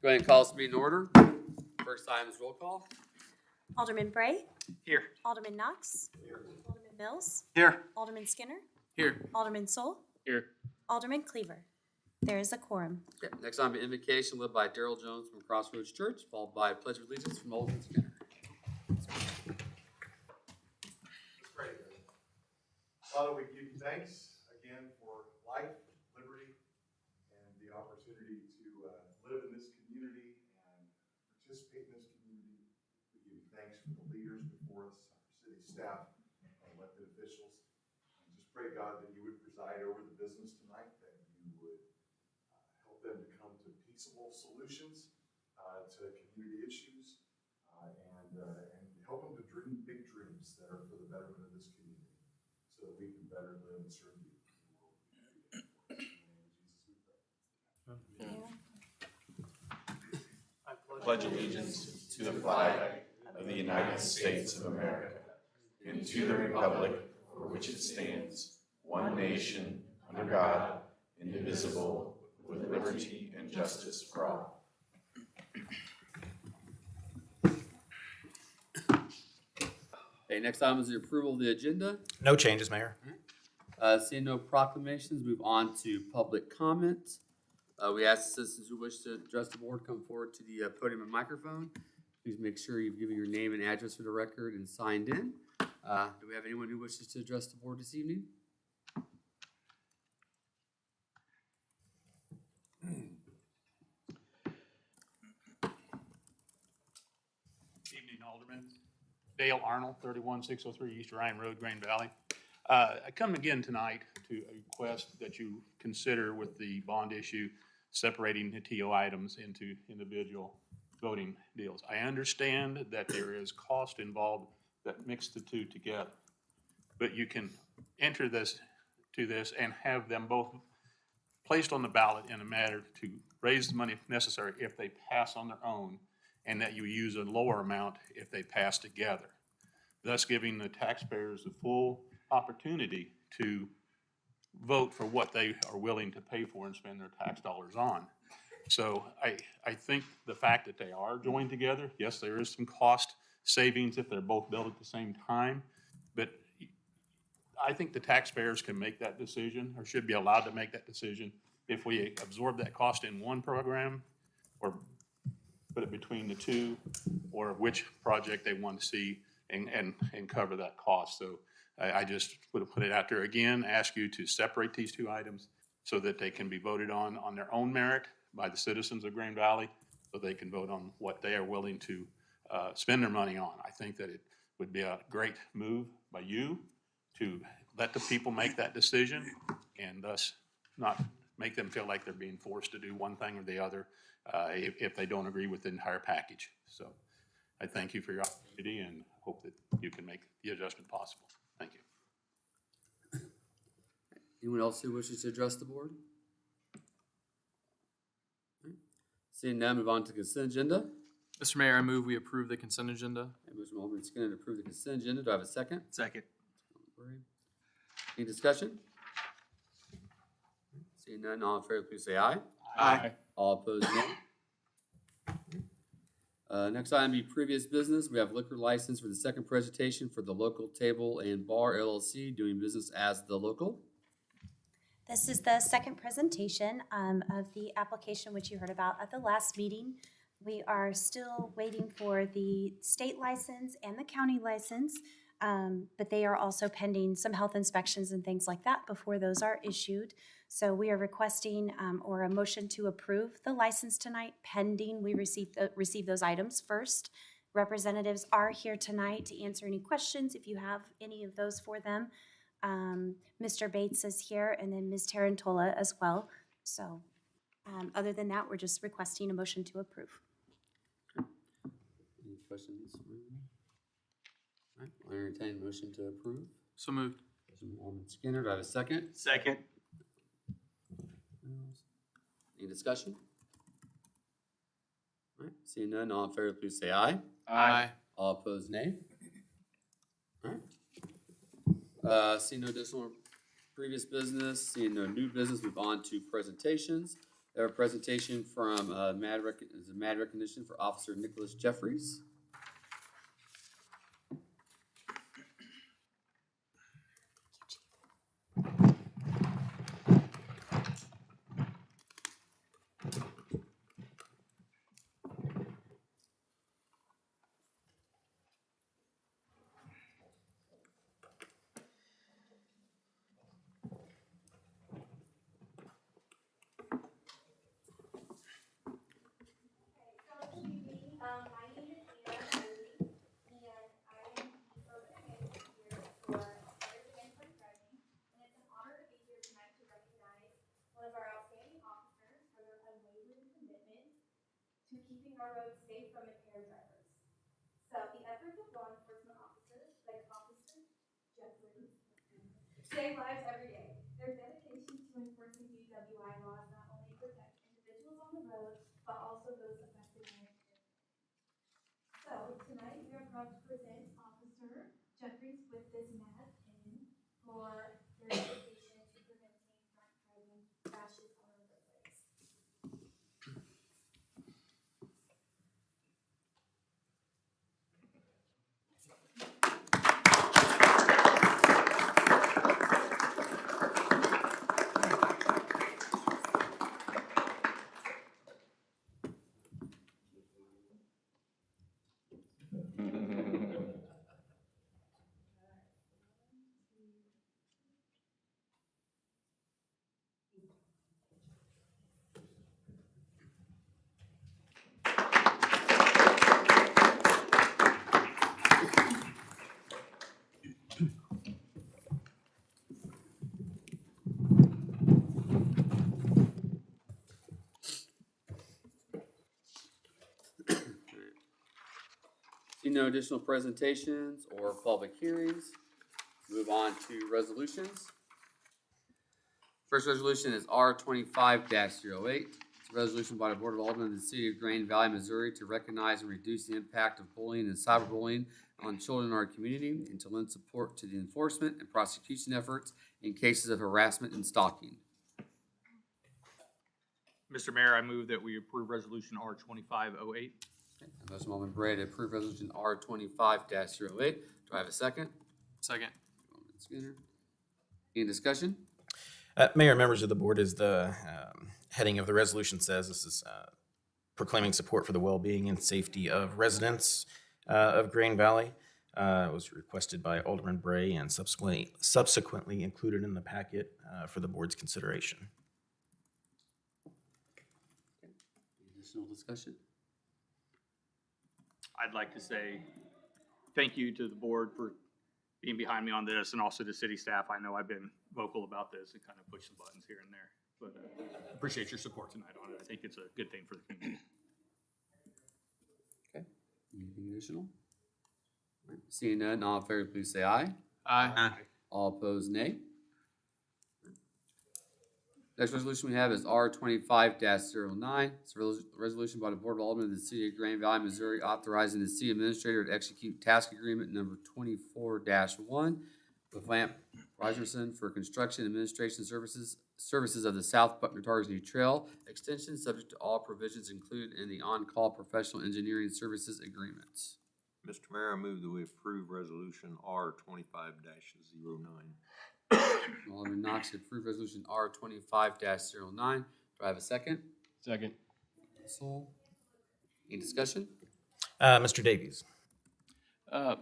Go ahead and call this meeting in order. First item is roll call. Alderman Bray. Here. Alderman Knox. Here. Alderman Mills. Here. Alderman Skinner. Here. Alderman Soul. Here. Alderman Cleaver. There is a quorum. Okay, next item, invocation led by Daryl Jones from Crossroads Church, followed by Pledge of Allegiance from Alderman Skinner. Father, we give you thanks again for life, liberty, and the opportunity to live in this community and participate in this community. We give you thanks for the leaders before us, our city staff, and elected officials. And just pray, God, that you would preside over the business tonight, that you would help them to come to peaceable solutions to community issues, and help them to dream big dreams that are for the betterment of this community, so that we can better live and serve you. In the name of Jesus, we pray. I pledge allegiance to the flag of the United States of America and to the republic for which it stands, one nation, under God, indivisible, with liberty and justice for all. Okay, next item is the approval of the agenda. No changes, Mayor. Seeing no proclamations, move on to public comment. We ask citizens who wish to address the board come forward to the podium and microphone. Please make sure you've given your name and address for the record and signed in. Do we have anyone who wishes to address the board this evening? Evening, Alderman. Dale Arnold, 31603 East Ryan Road, Grand Valley. I come again tonight to request that you consider with the bond issue separating the TO items into individual voting deals. I understand that there is cost involved that mix the two together, but you can enter this and have them both placed on the ballot in a manner to raise the money necessary if they pass on their own, and that you use a lower amount if they pass together, thus giving the taxpayers the full opportunity to vote for what they are willing to pay for and spend their tax dollars on. So I think the fact that they are joined together, yes, there is some cost savings if they're both billed at the same time, but I think the taxpayers can make that decision, or should be allowed to make that decision, if we absorb that cost in one program or put it between the two, or which project they want to see and cover that cost. So I just would put it out there again, ask you to separate these two items so that they can be voted on their own merit by the citizens of Grand Valley, so they can vote on what they are willing to spend their money on. I think that it would be a great move by you to let the people make that decision and thus not make them feel like they're being forced to do one thing or the other if they don't agree with the entire package. So I thank you for your opportunity and hope that you can make the adjustment possible. Thank you. Anyone else who wishes to address the board? Seeing none, move on to the consent agenda. Mr. Mayor, I move we approve the consent agenda. Motion from Alderman Skinner to approve the consent agenda. Do I have a second? Second. Any discussion? Seeing none, all in favor, please say aye. Aye. All opposed, nay. Next item be previous business. We have liquor license for the second presentation for the Local Table and Bar LLC, doing business as The Local. This is the second presentation of the application which you heard about at the last meeting. We are still waiting for the state license and the county license, but they are also pending some health inspections and things like that before those are issued. So we are requesting or a motion to approve the license tonight pending we receive those items first. Representatives are here tonight to answer any questions if you have any of those for them. Mr. Bates is here, and then Ms. Tarantola as well. So other than that, we're just requesting a motion to approve. Any questions? All right, I'll entertain a motion to approve. So moved. Motion from Alderman Skinner. Do I have a second? Second. Any discussion? All right, seeing none, all in favor, please say aye. Aye. All opposed, nay. All right. Seeing no additional previous business, seeing no new business, move on to presentations. We have a presentation from Mad Recognition for Officer Nicholas Jeffries. My name is Anna Murray, and I am the urban manager here for Mothers Against Drunk Driving. And it's an honor to be here tonight to recognize one of our outstanding officers for their unwavering commitment to keeping our roads safe from impaired drivers. So the efforts of law enforcement officers, like Officer Jeffries, save lives every day. Their dedication to enforcing DWI laws not only protects individuals on the road, but also those affected by it. So tonight we are proud to present Officer Jeffries with this mad pin for their dedication to preventing drunk driving crashes on our roadways. See no additional presentations or public hearings. Move on to resolutions. First resolution is R 25-08. It's a resolution by the Board of Aldermen of the City of Grand Valley, Missouri to recognize and reduce the impact of bullying and cyberbullying on children in our community and to lend support to the enforcement and prosecution efforts in cases of harassment and stalking. Mr. Mayor, I move that we approve resolution R 2508. A motion by Alderman Bray to approve resolution R 25-08. Do I have a second? Second. Alderman Skinner. Any discussion? Mayor and members of the board, as the heading of the resolution says, this is proclaiming support for the well-being and safety of residents of Grain Valley. It was requested by Alderman Bray and subsequently included in the packet for the board's consideration. Any additional discussion? I'd like to say thank you to the board for being behind me on this, and also to city staff. I know I've been vocal about this and kind of pushed some buttons here and there, but appreciate your support tonight on it. I think it's a good thing for the community. Okay. Anything additional? All right. Seeing none, all in favor, please say aye. Aye. All opposed, nay. Next resolution we have is R 25-09. It's a resolution by the Board of Aldermen of the City of Grand Valley, Missouri, authorizing the city administrator to execute task agreement number 24-1 with Lamp Riserson for construction administration services of the South Buckner-Tarsney Trail extension, subject to all provisions included in the on-call professional engineering services agreements. Mr. Mayor, I move that we approve resolution R 25-09. Alderman Knox to approve resolution R 25-09. Do I have a second? Second. Sol. Any discussion? Mr. Davies.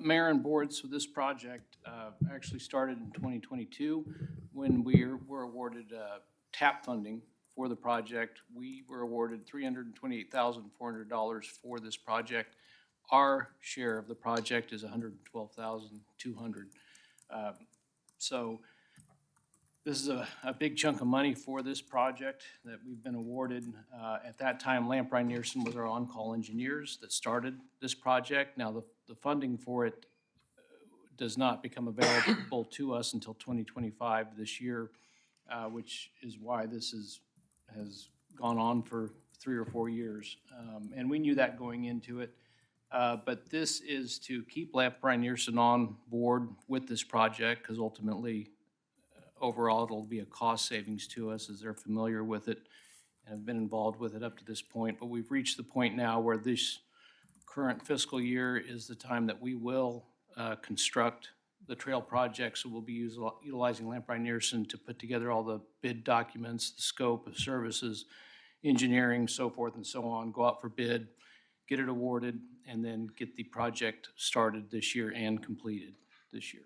Mayor and board, so this project actually started in 2022 when we were awarded TAP funding for the project. We were awarded $328,400 for this project. Our share of the project is $112,200. So this is a big chunk of money for this project that we've been awarded. At that time, Lamprey Nearson was our on-call engineers that started this project. Now, the funding for it does not become available to us until 2025 this year, which is why this has gone on for 3 or 4 years. And we knew that going into it. But this is to keep Lamprey Nearson on board with this project, because ultimately, overall, it'll be a cost savings to us as they're familiar with it. and have been involved with it up to this point, but we've reached the point now where this current fiscal year is the time that we will construct the trail project. So we'll be utilizing Lamprey Nearson to put together all the bid documents, the scope of services, engineering, so forth and so on, go out for bid, get it awarded, and then get the project started this year and completed this year.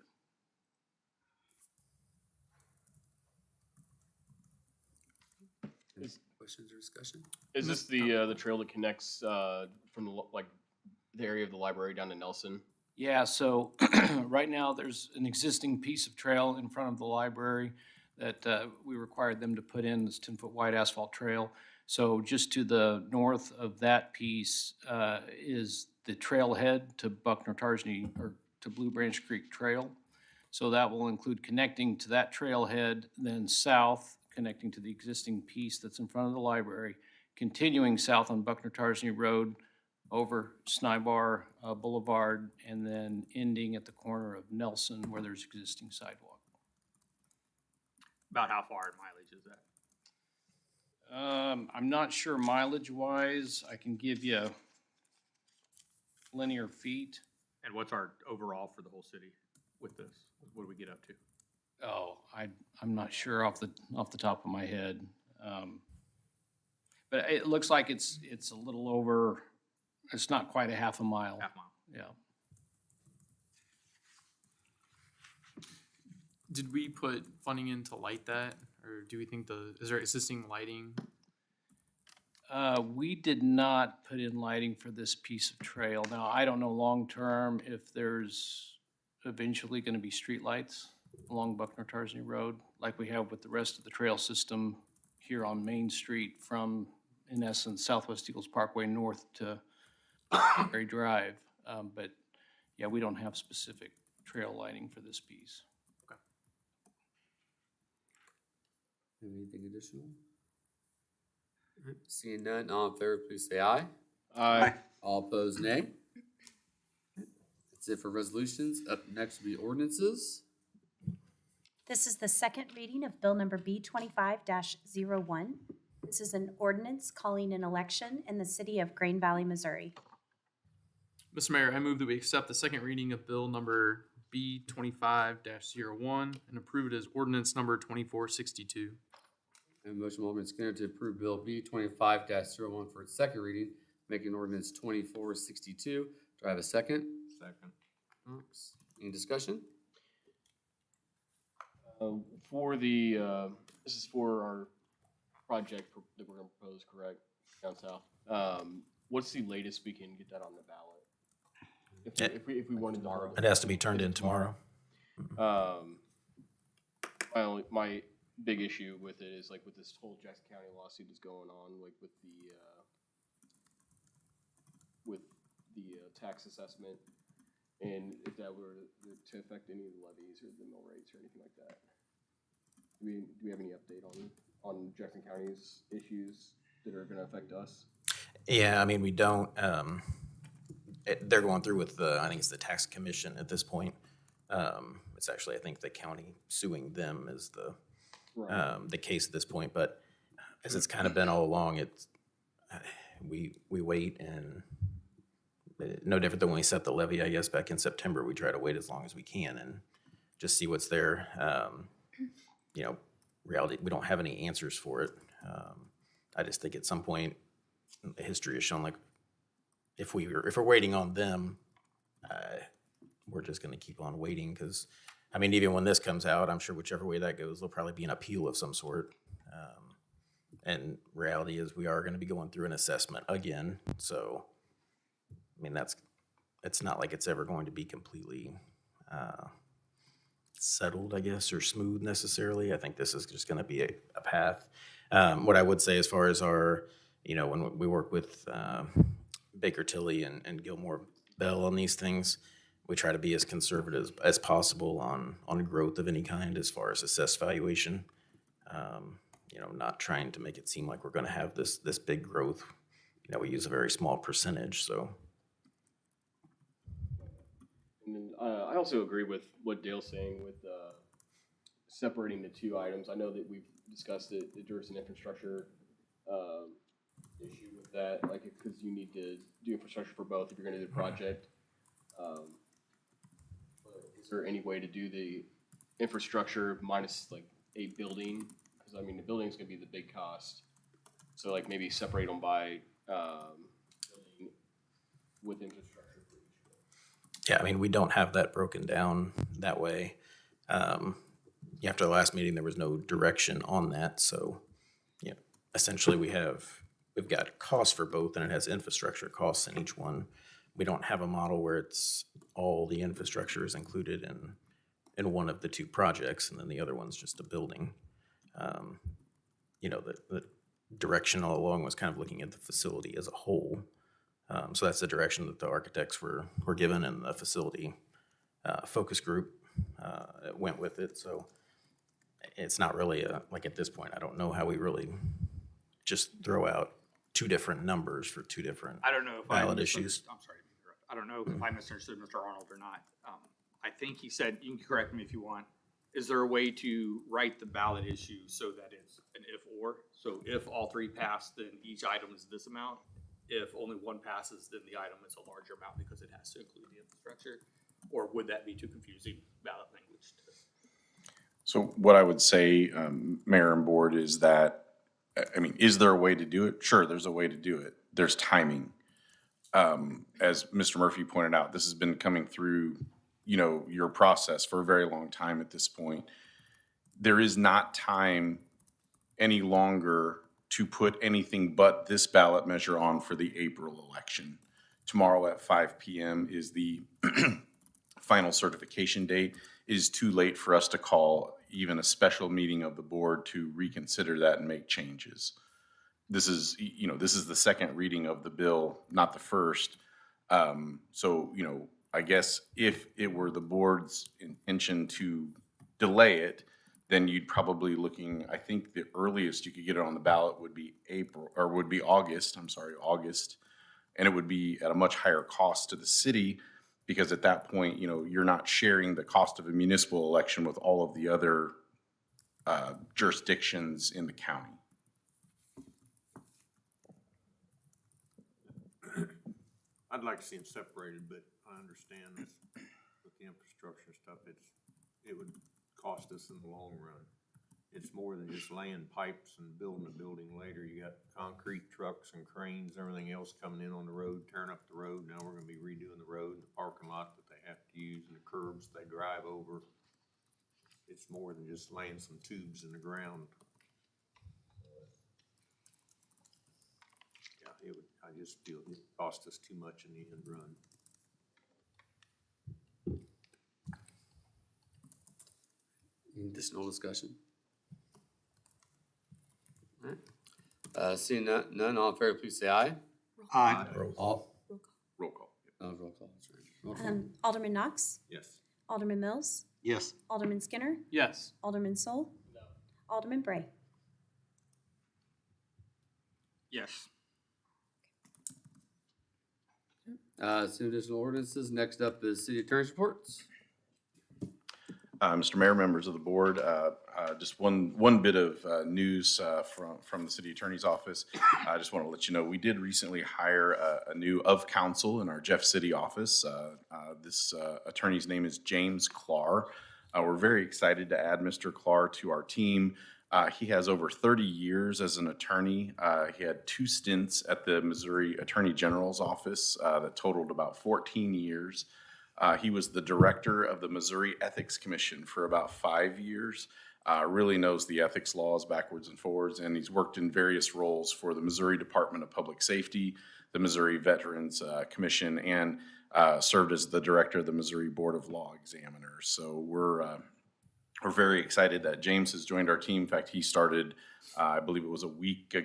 Any questions or discussion? Is this the trail that connects from the area of the library down to Nelson? Yeah, so right now, there's an existing piece of trail in front of the library that we required them to put in, this 10-foot wide asphalt trail. So just to the north of that piece is the trailhead to Buckner-Tarsney, or to Blue Branch Creek Trail. So that will include connecting to that trailhead, then south, connecting to the existing piece that's in front of the library, continuing south on Buckner-Tarsney Road, over Snybar Boulevard, and then ending at the corner of Nelson where there's existing sidewalk. About how far in mileage is that? I'm not sure mileage-wise. I can give you linear feet. And what's our overall for the whole city with this? What do we get up to? Oh, I'm not sure off the top of my head. But it looks like it's a little over. It's not quite a half a mile. Half mile. Yeah. Did we put funding in to light that, or do we think is there existing lighting? We did not put in lighting for this piece of trail. Now, I don't know long-term if there's eventually gonna be streetlights along Buckner-Tarsney Road, like we have with the rest of the trail system here on Main Street from, in essence, Southwest Eagles Parkway north to Berry Drive. But yeah, we don't have specific trail lighting for this piece. Anything additional? All right, seeing none, all in favor, please say aye. Aye. All opposed, nay. That's it for resolutions. Up next will be ordinances. This is the second reading of Bill number B25-01. This is an ordinance calling an election in the city of Grain Valley, Missouri. Mr. Mayor, I move that we accept the second reading of bill number B25-01 and approve it as ordinance number 2462. And motion by Alderman Skinner to approve Bill B25-01 for its second reading, making ordinance 2462. Do I have a second? Second. Any discussion? For the, this is for our project that we're gonna propose, correct, down south? What's the latest we can get that on the ballot? If we wanted to. It has to be turned in tomorrow. My big issue with it is like with this whole Jackson County lawsuit is going on, like with the tax assessment, and if that were to affect any of the levies or the mill rates or anything like that. Do we have any update on Jackson County's issues that are gonna affect us? Yeah, I mean, we don't, they're going through with I think it's the tax commission at this point. It's actually, I think the county suing them is the case at this point, but as it's kind of been all along, we wait, and no different than when we set the levy, I guess, back in September. We try to wait as long as we can and just see what's there. Reality, we don't have any answers for it. I just think at some point, history has shown, like, if we're waiting on them, we're just going to keep on waiting, because, I mean, even when this comes out, I'm sure whichever way that goes, there'll probably be an appeal of some sort. And reality is we are going to be going through an assessment again. So, I mean, it's not like it's ever going to be completely settled, I guess, or smooth necessarily. I think this is just going to be a path. What I would say as far as our, when we work with Baker Tilly and Gilmore Bell on these things, we try to be as conservative as possible on growth of any kind as far as assessed valuation. Not trying to make it seem like we're going to have this big growth. We use a very small percentage, so. And then, I also agree with what Dale's saying with separating the two items. I know that we've discussed it, the Durson infrastructure issue with that, like, because you need to do infrastructure for both if you're gonna do the project. But is there any way to do the infrastructure minus like a building? Because I mean, the building's gonna be the big cost. So like maybe separate them by, building with infrastructure for each of them. Yeah, I mean, we don't have that broken down that way. After the last meeting, there was no direction on that, so, essentially we've got costs for both, and it has infrastructure costs in each one. We don't have a model where it's all the infrastructure is included in one of the two projects, and then the other one's just a building. The direction all along was kind of looking at the facility as a whole. So that's the direction that the architects were given, and the facility focus group went with it. So it's not really like at this point, I don't know how we really just throw out two different numbers for two different I don't know if I ballot misunderstood- issues. I'm sorry to interrupt. I don't know if I misunderstood Mr. Arnold or not. I think he said, you can correct me if you want, is there a way to write the ballot issue so that it's an if/or? So if all three pass, then each item is this amount. If only one passes, then the item is a larger amount because it has to include the infrastructure? Or would that be too confusing ballot language to? So what I would say, Mayor and Board, is that, I mean, is there a way to do it? Sure, there's a way to do it. There's timing. As Mr. Murphy pointed out, this has been coming through, your process for a very long time at this point. There is not time any longer to put anything but this ballot measure on for the April election. Tomorrow at 5 p.m. is the final certification date. It is too late for us to call even a special meeting of the board to reconsider that and make changes. This is the second reading of the bill, not the first. So, I guess if it were the board's intention to delay it, then you'd probably looking, I think the earliest you could get it on the ballot would be August. And it would be at a much higher cost to the city, because at that point, you're not sharing the cost of a municipal election with all of the other jurisdictions in the county. I'd like to see them separated, but I understand this with the infrastructure stuff, it would cost us in the long run. It's more than just laying pipes and building a building later. You got concrete trucks and cranes, everything else coming in on the road, tearing up the road. Now we're gonna be redoing the road, the parking lot that they have to use, and the curbs they drive over. It's more than just laying some tubes in the ground. Yeah, I just feel it cost us too much in the end run. Any additional discussion? All right. Seeing none, all in favor, please say aye. Aye. All. Roll call. Roll call, that's right. Roll call. Alderman Knox, Yes. Alderman Mills, Yes. Alderman Skinner, Yes. Alderman Soul, Alderman Bray. Yes. Seeing additional ordinances, next up is city attorney's reports. Mr. Mayor, members of the board, just one bit of news from the city attorney's office. I just want to let you know, we did recently hire a new of counsel in our Jeff City office. This attorney's name is James Clark. We're very excited to add Mr. Clark to our team. He has over 30 years as an attorney. He had 2 stints at the Missouri Attorney General's office that totaled about 14 years. He was the director of the Missouri Ethics Commission for about 5 years. Really knows the ethics laws backwards and forwards, and he's worked in various roles for the Missouri Department of Public Safety, the Missouri Veterans Commission, and served as the director of the Missouri Board of Law Examiners. So we're very excited that James has joined our team. In fact, he started, I believe it was 2 weeks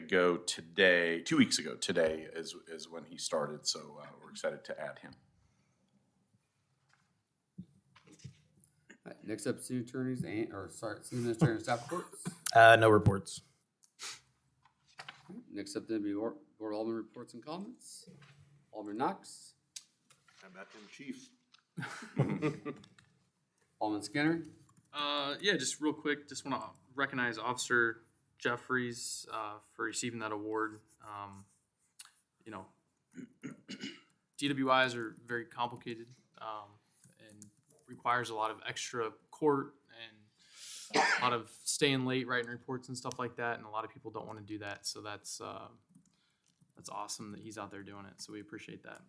ago today is when he started. So we're excited to add him. All right, next up, city attorneys city administrator and staff reports. No reports. Next up, then be Board of Alderman reports and comments. Alderman Knox, How about them Chiefs? Alderman Skinner. Yeah, just real quick, just want to recognize Officer Jeffries for receiving that award. You know, DWIs are very complicated and requires a lot of extra court and a lot of staying late writing reports and stuff like that. And a lot of people don't want to do that. So that's awesome that he's out there doing it. So we appreciate that.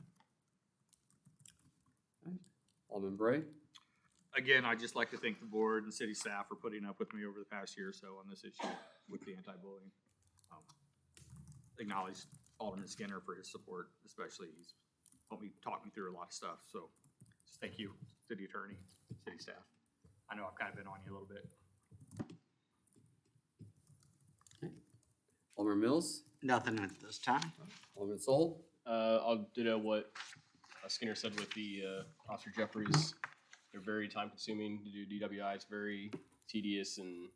Alderman Bray? Again, I'd just like to thank the board and city staff for putting up with me over the past year or so on this issue with the anti-bullying. Acknowledge Alderman Skinner for his support, especially he's helped me talk me through a lot of stuff, so just thank you, city attorney, city staff. I know I've kind of been on you a little bit. Alderman Mills? Nothing at this time. Alderman Sol? I'll ditto what Skinner said with the Officer Jeffries. They're very time consuming to do DWI. It's very tedious, and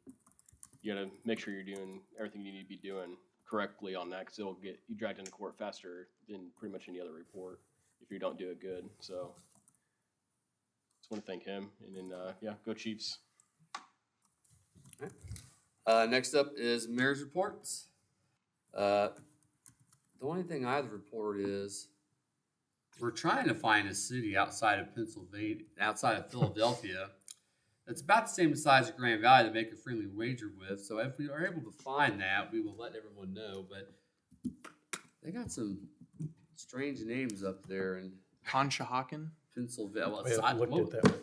you gotta make sure you're doing everything you need to be doing correctly on that, because it'll get you dragged into court faster than pretty much any other report if you don't do it good. So just want to thank him, and then yeah, go Chiefs. Next up is mayor's reports. The only thing I have to report is we're trying to find a city outside of Philadelphia that's about the same size as Grand Valley to make a friendly wager with. So if we are able to find that, we will let everyone know. But they got some strange names up there in Conshohocken? Pennsylvania. Well, I looked at that one.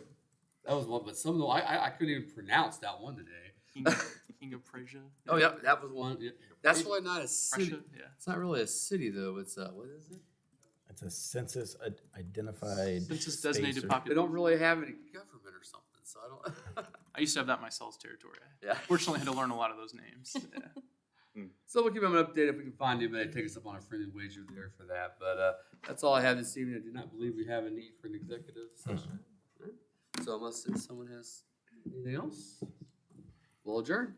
that was one, but some of them I couldn't even pronounce that one today. King of Prussia? Oh, yeah, that was one. Yeah. That's really not a city. Prussia, yeah. It's not really a city though. It's what is it? It's a census identified. Census designated space or- They population. don't really have any government or something, so I don't. I used to have that myself as territory. Yeah. Fortunately, I had to learn a lot of those names. Yeah. So we'll give them an update if we can find anybody to take us up on a friendly wager there for that. But that's all I have this evening. I do not believe we have a need for an executive session. Right. So unless someone has anything else, we'll adjourn.